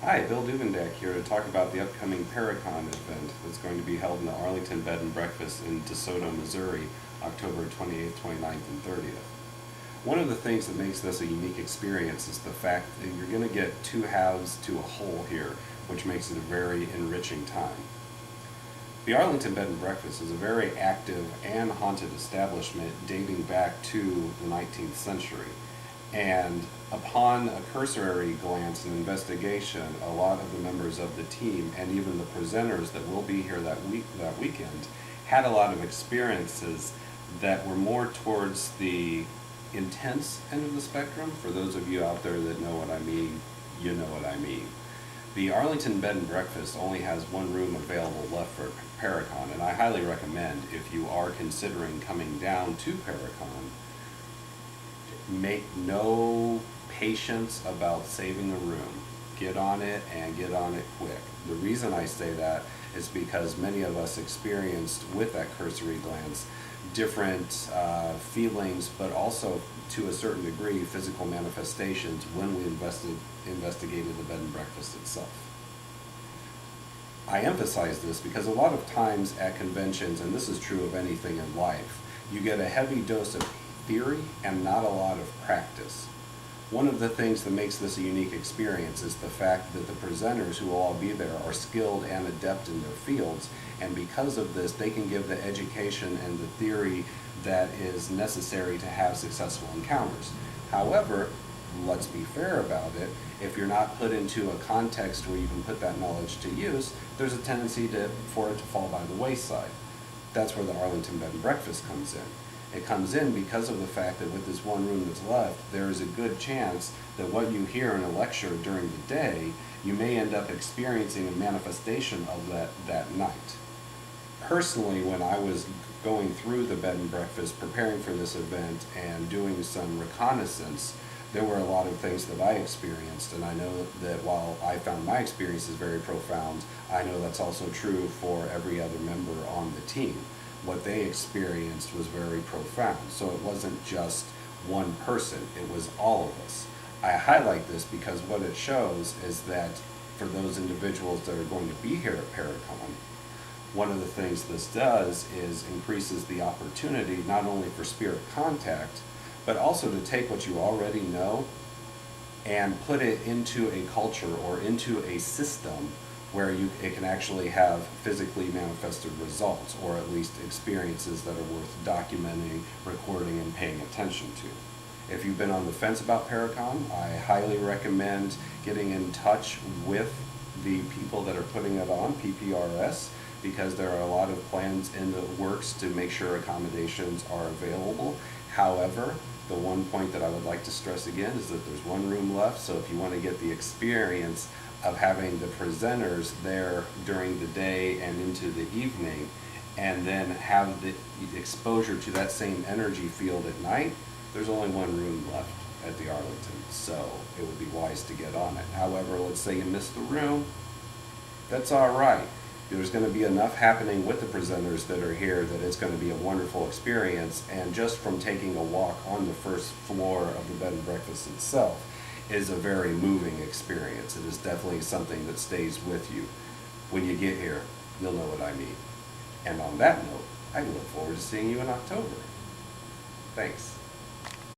Hi, Bill Duvendack here to talk about the upcoming Paracon event that's going to be held in the Arlington Bed and Breakfast in DeSoto, Missouri, October 28th, 29th, and 30th. One of the things that makes this a unique experience is the fact that you're going to get two halves to a whole here, which makes it a very enriching time. The Arlington Bed and Breakfast is a very active and haunted establishment dating back to the 19th century. And upon a cursory glance and investigation, a lot of the members of the team and even the presenters that will be here that weekend had a lot of experiences that were more towards the intense end of the spectrum. For those of you out there that know what I mean, you know what I mean. The Arlington Bed and Breakfast only has one room available left for Paracon, and I highly recommend, if you are considering coming down to Paracon, make no patience about saving a room. Get on it and get on it quick. The reason I say that is because many of us experienced, with that cursory glance, different feelings, but also to a certain degree physical manifestations when we investigated the bed and breakfast itself. I emphasize this because a lot of times at conventions, and this is true of anything in life, you get a heavy dose of theory and not a lot of practice. One of the things that makes this a unique experience is the fact that the presenters who will all be there are skilled and adept in their fields, and because of this they can give the education and the theory that is necessary to have successful encounters. However, let's be fair about it, if you're not put into a context where you can put that knowledge to use, there's a tendency for it to fall by the wayside. That's where the Arlington Bed and Breakfast comes in. It comes in because of the fact that with this one room that's left, there is a good chance that what you hear in a lecture during the day, you may end up experiencing a manifestation of that night. Personally, when I was going through the bed and breakfast, preparing for this event and doing some reconnaissance, there were a lot of things that I experienced, and I know that while I found my experiences very profound, I know that's also true for every other member on the team. What they experienced was very profound. So it wasn't just one person, it was all of us. I highlight this because what it shows is that for those individuals that are going to be here at Paracon, one of the things this does is increases the opportunity not only for spirit contact, but also to take what you already know and put it into a culture or into a system where it can actually have physically manifested results, or at least experiences that are worth documenting, recording, and paying attention to. If you've been on the fence about Paracon, I highly recommend getting in touch with the people that are putting it on, PPRS, because there are a lot of plans in the works to make sure accommodations are available. However, the one point that I would like to stress again is that there's one room left, so if you want to get the experience of having the presenters there during the day and into the evening, and then have the exposure to that same energy field at night, there's only one room left at the Arlington, so it would be wise to get on it. However, let's say you missed the room, that's all right. There's going to be enough happening with the presenters that are here that it's going to be a wonderful experience, and just from taking a walk on the first floor of the bed and breakfast itself is a very moving experience. It is definitely something that stays with you. When you get here, you'll know what I mean. And on that note, I look forward to seeing you in October. Thanks.